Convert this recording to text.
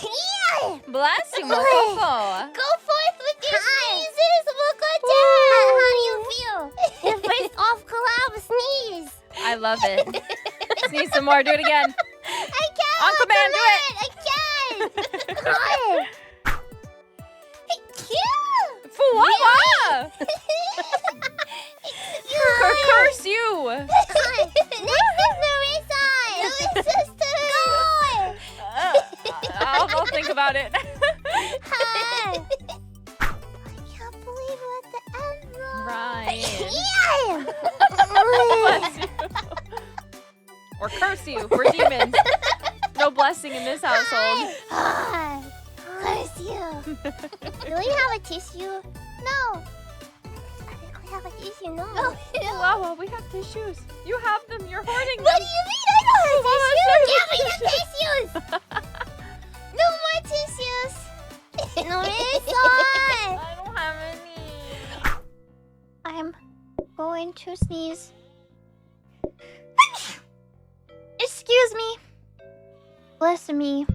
Yeah. Bless you, Mococo. Go forth with your sneezes, Mococo. How do you feel? Your first off-collab sneeze. I love it. Sneeze some more. Do it again. I can't. On command, do it. I can't. God. Fuwawa! Curse you! Next is Nerissa. Nerissa's turn. I'll think about it. I can't believe we're at the end, though. Right. Yeah. Bless you. Or curse you. We're demons. No blessing in this household. Curse you. Do we have a tissue? No. I think we have a tissue. No. Fuwawa, we have tissues. You have them. You're hoarding them. What do you mean? I don't have tissues. Give me the tissues. No more tissues. Nerissa. I don't have any. I'm going to sneeze. Excuse me. Bless me.